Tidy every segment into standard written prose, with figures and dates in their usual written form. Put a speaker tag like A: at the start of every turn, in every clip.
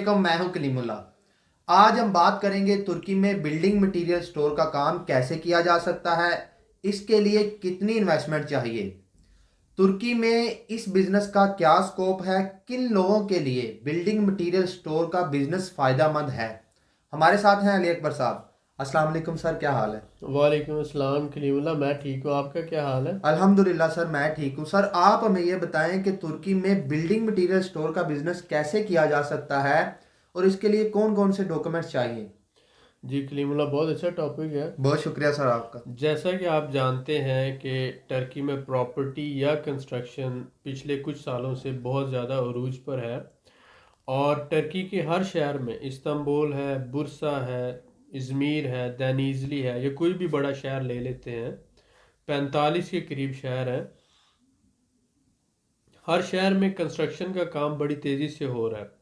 A: वालेकुम, मैं हूं कलीमुल्ला। आज हम बात करेंगे तुर्की में बिल्डिंग मटेरियल स्टोर का काम कैसे किया जा सकता है, इसके लिए कितनी इन्वेस्टमेंट चाहिए, तुर्की में इस बिजनेस का क्या स्कोप है, किन लोगों के लिए बिल्डिंग मटेरियल स्टोर का बिजनेस फायदेमंद है। हमारे साथ हैं अली अकबर साहब। अस्सलाम वालेकुम सर, क्या हाल है?
B: वालेकुम अस्सलाम कलीमुल्ला। मैं ठीक हूँ, आपका क्या हाल है?
A: अल्हम्दुलिल्लाह सर, मैं ठीक हूँ। सर आप हमें ये बताएं कि तुर्की में बिल्डिंग मटेरियल स्टोर का बिजनेस कैसे किया जा सकता है और इसके लिए कौन कौन से डॉक्यूमेंट्स चाहिए।
B: जी कलीमुल्ला, बहुत अच्छा टॉपिक है।
A: बहुत शुक्रिया सर आपका।
B: जैसा कि आप जानते हैं कि टर्की में प्रॉपर्टी या कंस्ट्रक्शन पिछले कुछ सालों से बहुत ज़्यादा अरूज पर है। और टर्की के हर शहर में, इस्तांबुल है, बुर्सा है, इज़मीर है, देनीज़ली है, या कोई भी बड़ा शहर ले लेते हैं, 45 के करीब शहर हैं। हर शहर में कंस्ट्रक्शन का काम बड़ी तेज़ी से हो रहा है।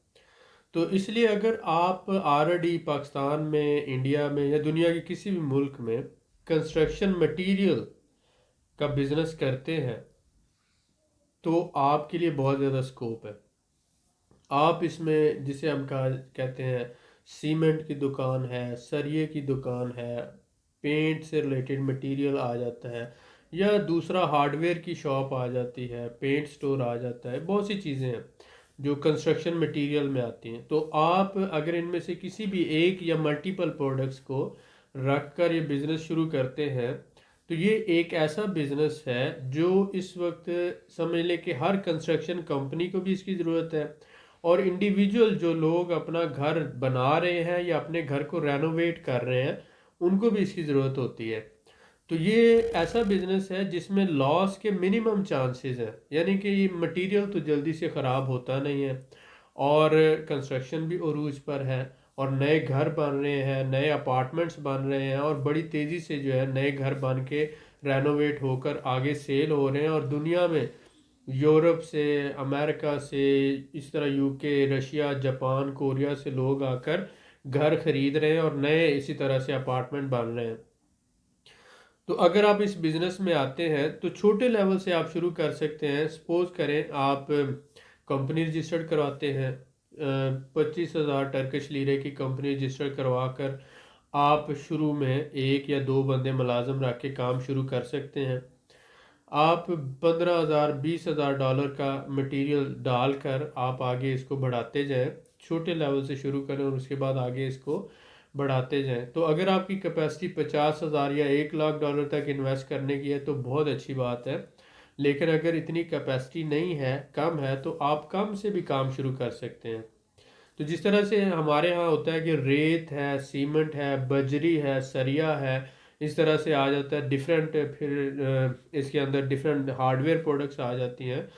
B: तो इसलिए अगर आप ऑलरेडी पाकिस्तान में, इंडिया में या दुनिया के किसी भी मुल्क में कंस्ट्रक्शन मटेरियल का बिजनेस करते हैं तो आपके लिए बहुत ज़्यादा स्कोप है। आप इसमें, जिसे हम कहते हैं, सीमेंट की दुकान है, सरिये की दुकान है, पेंट से रिलेटेड मटेरियल आ जाता है, या दूसरा हार्डवेयर की शॉप आ जाती है, पेंट स्टोर आ जाता है, बहुत सी चीज़ें हैं जो कंस्ट्रक्शन मटेरियल में आती हैं। तो आप अगर इनमें से किसी भी एक या मल्टीपल प्रोडक्ट्स को रख कर ये बिज़नेस शुरू करते हैं तो ये एक ऐसा बिज़नेस है जो इस वक्त, समझ लें कि हर कंस्ट्रक्शन कंपनी को भी इसकी ज़रूरत है, और इंडिविजुअल जो लोग अपना घर बना रहे हैं या अपने घर को रेनोवेट कर रहे हैं उनको भी इसकी ज़रूरत होती है। तो ये ऐसा बिजनेस है जिसमें लॉस के मिनिमम चांसेस हैं, यानी कि ये मटेरियल तो जल्दी से ख़राब होता नहीं है, और कंस्ट्रक्शन भी उरूज पर है, और नए घर बन रहे हैं, नए अपार्टमेंट्स बन रहे हैं, और बड़ी तेज़ी से जो है नए घर बन के रेनोवेट होकर आगे सेल हो रहे हैं। और दुनिया में यूरोप से, अमेरिका से, इस तरह यूके, रशिया, जापान, कोरिया से लोग आकर घर खरीद रहे हैं और नए इसी तरह से अपार्टमेंट बन रहे हैं। तो अगर आप इस बिज़नेस में आते हैं तो छोटे लेवल से आप शुरू कर सकते हैं। सपोज करें आप कंपनी रजिस्टर्ड करवाते हैं, 25,000 टर्किश लीरे की कंपनी रजिस्टर्ड करवा कर आप शुरू में एक या दो बंदे मुलाजम रख के काम शुरू कर सकते हैं। आप 15,000 20,000 डॉलर का मटेरियल डालकर आप आगे इसको बढ़ाते जाएं। छोटे लेवल से शुरू करें और उसके बाद आगे इसको बढ़ाते जाएं। तो अगर आपकी कैपेसिटी 50,000 या 1 लाख डॉलर तक इन्वेस्ट करने की है तो बहुत अच्छी बात है। लेकिन अगर इतनी कैपेसिटी नहीं है, कम है, तो आप कम से भी काम शुरू कर सकते हैं। तो जिस तरह से हमारे यहाँ होता है कि रेत है, सीमेंट है, बजरी है, सरिया है, इस तरह से आ जाता है डिफरेंट, फिर इसके अंदर डिफरेंट हार्डवेयर प्रोडक्ट्स आ जाती हैं।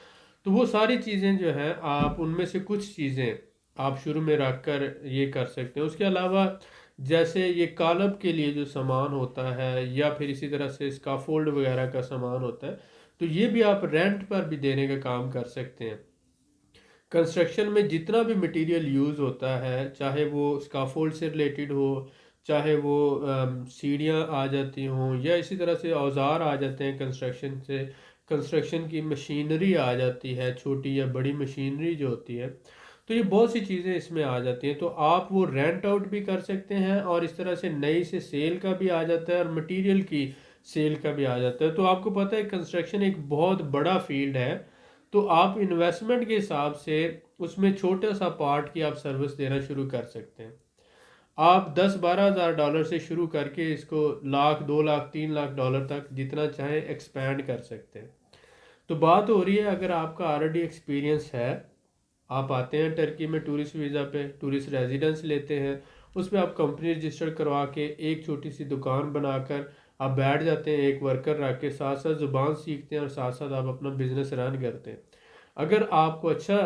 B: तो वो सारी चीज़ें जो हैं, आप उनमें से कुछ चीज़ें आप शुरू में रख कर ये कर सकते हैं। उसके अलावा जैसे ये कालब के लिए जो सामान होता है, या फिर इसी तरह से स्काफोल्ड वगैरह का सामान होता है, तो ये भी आप रेंट पर भी देने का काम कर सकते हैं। कंस्ट्रक्शन में जितना भी मटेरियल यूज़ होता है, चाहे वो स्काफोल्ड से रिलेटेड हो, चाहे वो सीढ़ियाँ आ जाती हों, या इसी तरह से औजार आ जाते हैं कंस्ट्रक्शन से, कंस्ट्रक्शन की मशीनरी आ जाती है, छोटी या बड़ी मशीनरी जो होती है, तो ये बहुत सी चीज़ें इसमें आ जाती हैं। तो आप वो रेंट आउट भी कर सकते हैं, और इस तरह से नई से सेल का भी आ जाता है, और मटेरियल की सेल का भी आ जाता है। तो आपको पता है कंस्ट्रक्शन एक बहुत बड़ा फील्ड है। तो आप इन्वेस्टमेंट के हिसाब से उसमें छोटा सा पार्ट की आप सर्विस देना शुरू कर सकते हैं। आप 10-12 हज़ार डॉलर से शुरू करके इसको लाख, 2 लाख, 3 लाख डॉलर तक जितना चाहे एक्सपैंड कर सकते हैं। तो बात हो रही है, अगर आपका ऑलरेडी एक्सपीरियंस है, आप आते हैं टर्की में टूरिस्ट वीज़ा पे, टूरिस्ट रेजिडेंस लेते हैं, उस पर आप कंपनी रजिस्टर करवा के एक छोटी सी दुकान बनाकर आप बैठ जाते हैं, एक वर्कर रख के, साथ साथ ज़ुबान सीखते हैं और साथ साथ आप अपना बिजनेस रन करते हैं। अगर आपको अच्छा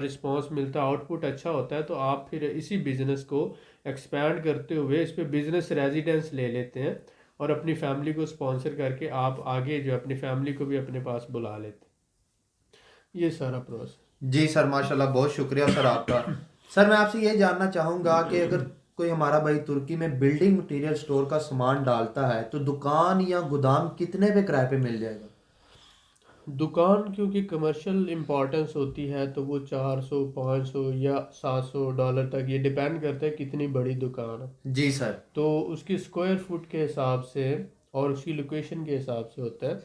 B: रिस्पांस मिलता है, आउटपुट अच्छा होता है, तो आप फिर इसी बिज़नेस को एक्सपैंड करते हुए इस पर बिज़नेस रेजिडेंस ले लेते हैं, और अपनी फैमिली को स्पॉन्सर करके आप आगे जो अपनी फैमिली को भी अपने पास बुला लेते हैं। ये सारा प्रोसेस।
A: जी सर, माशाल्लाह, बहुत शुक्रिया सर आपका। सर मैं आपसे ये जानना चाहूँगा कि अगर कोई हमारा भाई तुर्की में बिल्डिंग मटेरियल स्टोर का सामान डालता है तो दुकान या गोदाम कितने पे किराए पे मिल जाएगा?
B: दुकान क्योंकि कमर्शियल इम्पोर्टेंस होती है तो वो 400 500 या $700 तक, ये डिपेंड करता है कितनी बड़ी दुकान है।
A: जी सर।
B: तो उसकी स्क्वायर फुट के हिसाब से और उसकी लोकेशन के हिसाब से होता है।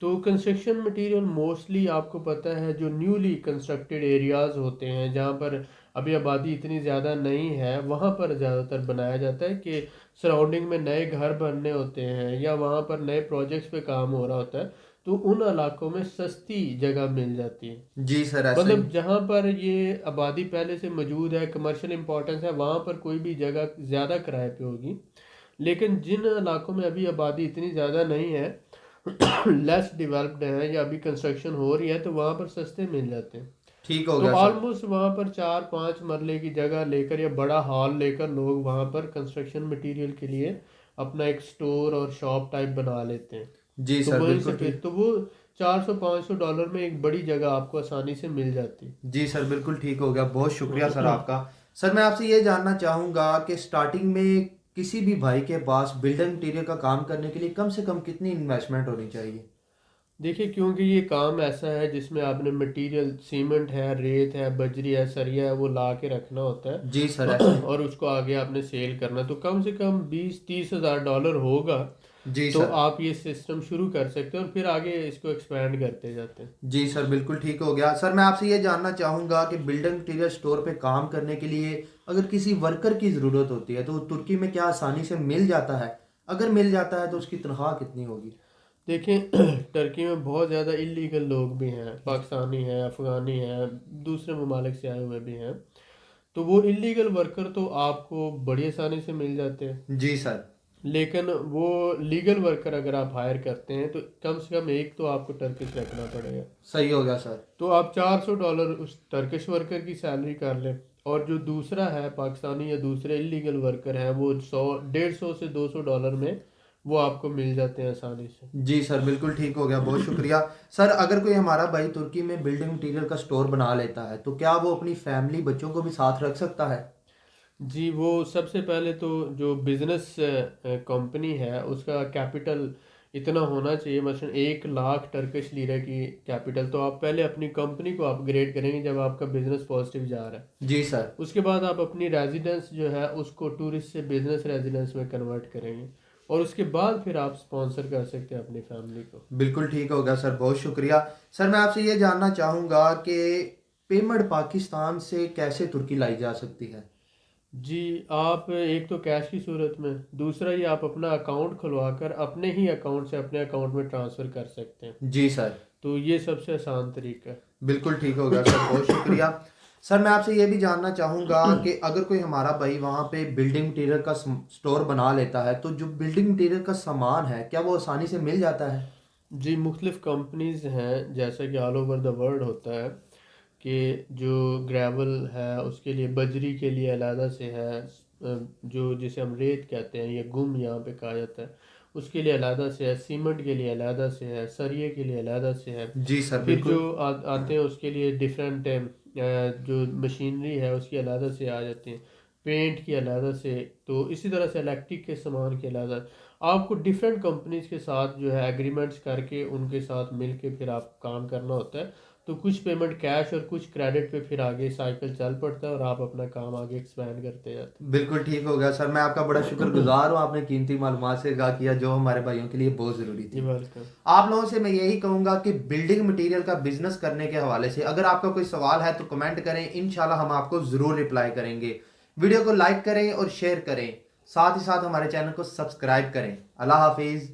B: तो कंस्ट्रक्शन मटेरियल मोस्टली आपको पता है जो न्यूली कंस्ट्रक्टेड एरियाज़ होते हैं जहाँ पर अभी आबादी इतनी ज़्यादा नहीं है, वहाँ पर ज़्यादातर बनाया जाता है कि सराउंडिंग में नए घर बनने होते हैं या वहाँ पर नए प्रोजेक्ट्स पे काम हो रहा होता है। तो उन इलाकों में सस्ती जगह मिल जाती है।
A: जी सर, ऐसा ही।
B: मतलब जहाँ पर ये आबादी पहले से मौजूद है, कमर्शियल इंपॉर्टेंस है, वहाँ पर कोई भी जगह ज़्यादा किराए पे होगी। लेकिन जिन इलाकों में अभी आबादी इतनी ज़्यादा नहीं है, लेस डेवलप्ड है या अभी कंस्ट्रक्शन हो रही है, तो वहाँ पर सस्ते मिल जाते हैं।
A: ठीक हो
B: तो
A: गया सर।
B: ऑलमोस्ट वहाँ पर 4-5 मरले की जगह लेकर या बड़ा हॉल लेकर लोग वहाँ पर कंस्ट्रक्शन मटेरियल के लिए अपना एक स्टोर और शॉप टाइप बना लेते हैं।
A: जी
B: तो
A: सर,
B: वहीं से
A: बिल्कुल
B: फिर
A: ठीक।
B: तो वो $400-500 में एक बड़ी जगह आपको आसानी से मिल जाती है।
A: जी सर, बिल्कुल ठीक हो गया। बहुत शुक्रिया सर आपका। सर मैं आपसे ये जानना चाहूँगा कि स्टार्टिंग में किसी भी भाई के पास बिल्डिंग मटीरियल का काम करने के लिए कम से कम कितनी इन्वेस्टमेंट होनी चाहिए?
B: देखिए, क्योंकि ये काम ऐसा है जिसमें आपने मटेरियल सीमेंट है, रेत है, बजरी है, सरिया है, वो ला के रखना होता
A: जी सर,
B: है
A: ऐसा ही।
B: और उसको आगे आपने सेल करना, तो कम से कम 20-30 हज़ार डॉलर होगा।
A: जी
B: तो
A: सर।
B: आप ये सिस्टम शुरू कर सकते हैं और फिर आगे इसको एक्सपेंड करते जाते हैं।
A: जी सर, बिल्कुल ठीक हो गया। सर मैं आपसे ये जानना चाहूँगा कि बिल्डिंग मटीरियल स्टोर पे काम करने के लिए अगर किसी वर्कर की ज़रूरत होती है तो तुर्की में क्या आसानी से मिल जाता है? अगर मिल जाता है तो उसकी तनख्वाह कितनी होगी?
B: देखें, टर्की में बहुत ज़्यादा इलीगल लोग भी हैं, पाकिस्तानी हैं, अफ़गानी हैं, दूसरे ममालिक से आए हुए भी हैं। तो वो इलीगल वर्कर तो आपको बड़ी आसानी से मिल जाते हैं।
A: जी सर।
B: लेकिन वो लीगल वर्कर अगर आप हायर करते हैं तो कम से कम एक तो आपको टर्किश रखना पड़ेगा।
A: सही हो गया सर।
B: तो आप $400 उस टर्किश वर्कर की सैलरी कर लें, और जो दूसरा है पाकिस्तानी या दूसरे इलीगल वर्कर हैं वो 100 150 से $200 में वो आपको मिल जाते हैं आसानी से।
A: जी सर, बिल्कुल ठीक हो गया। बहुत शुक्रिया। सर अगर कोई हमारा भाई तुर्की में बिल्डिंग मटीरियल का स्टोर बना लेता है तो क्या वो अपनी फैमिली बच्चों को भी साथ रख सकता है?
B: जी, वो सबसे पहले तो जो बिजनेस कंपनी है उसका कैपिटल इतना होना चाहिए, मसलन 1 लाख टर्किश लीरा की कैपिटल। तो आप पहले अपनी कंपनी को अपग्रेड करेंगे जब आपका बिजनेस पॉजिटिव जा रहा है।
A: जी सर।
B: उसके बाद आप अपनी रेजिडेंस जो है उसको टूरिस्ट से बिजनेस रेजिडेंस में कन्वर्ट करेंगे, और उसके बाद फिर आप स्पॉन्सर कर सकते हैं अपनी फैमिली को।
A: बिल्कुल ठीक हो गया सर। बहुत शुक्रिया। सर मैं आपसे ये जानना चाहूँगा कि पेमेंट पाकिस्तान से कैसे तुर्की लाई जा सकती है?
B: जी, आप एक तो कैश की सूरत में, दूसरा ये आप अपना अकाउंट खुलवा कर अपने ही अकाउंट से अपने अकाउंट में ट्रांसफ़र कर सकते हैं।
A: जी सर।
B: तो ये सबसे आसान तरीका है।
A: बिल्कुल ठीक हो गया सर। बहुत शुक्रिया। सर मैं आपसे ये भी जानना चाहूँगा कि अगर कोई हमारा भाई वहाँ पे बिल्डिंग मटीरियल का स्टोर बना लेता है तो जो बिल्डिंग मटीरियल का सामान है क्या वो आसानी से मिल जाता है?
B: जी, मुख्तलिफ़ कंपनीज़ हैं, जैसा कि ऑल ओवर द वर्ल्ड होता है कि जो ग्रेवल है उसके लिए, बजरी के लिए अलहदा से है, जो जिसे हम रेत कहते हैं या गुम यहाँ पे कहा जाता है, उसके लिए अलहदा से है, सीमेंट के लिए अलहदा से है, सरिये के लिए अलहदा से है।
A: जी सर,
B: फिर
A: बिल्कुल।
B: जो आते हैं उसके लिए डिफरेंट जो मशीनरी है उसकी अलहदा से आ जाती हैं, पेंट की अलहदा से। तो इसी तरह से इलेक्ट्रिक के सामान के अलहदा आपको डिफरेंट कंपनीज के साथ जो है एग्रीमेंट्स करके उनके साथ मिल के फिर आप काम करना होता है। तो कुछ पेमेंट कैश और कुछ क्रेडिट पे फिर आगे साइकिल चल पड़ता है और आप अपना काम आगे एक्सपैंड करते जाते
A: बिल्कुल ठीक हो गया सर। मैं आपका बड़ा
B: हैं।
A: शुक्रगुजार हूँ, आपने कीमती मालूमात से आगाह किया जो हमारे भाइयों के लिए बहुत ज़रूरी
B: जी,
A: थी।
B: वेलकम।
A: आप लोगों से मैं यही कहूँगा कि बिल्डिंग मटेरियल का बिजनेस करने के हवाले से अगर आपका कोई सवाल है तो कमेंट करें, इंशाल्लाह हम आपको ज़रूर रिप्लाई करेंगे। वीडियो को लाइक करें और शेयर करें, साथ ही साथ हमारे चैनल को सब्सक्राइब करें। अल्लाह हाफिज़।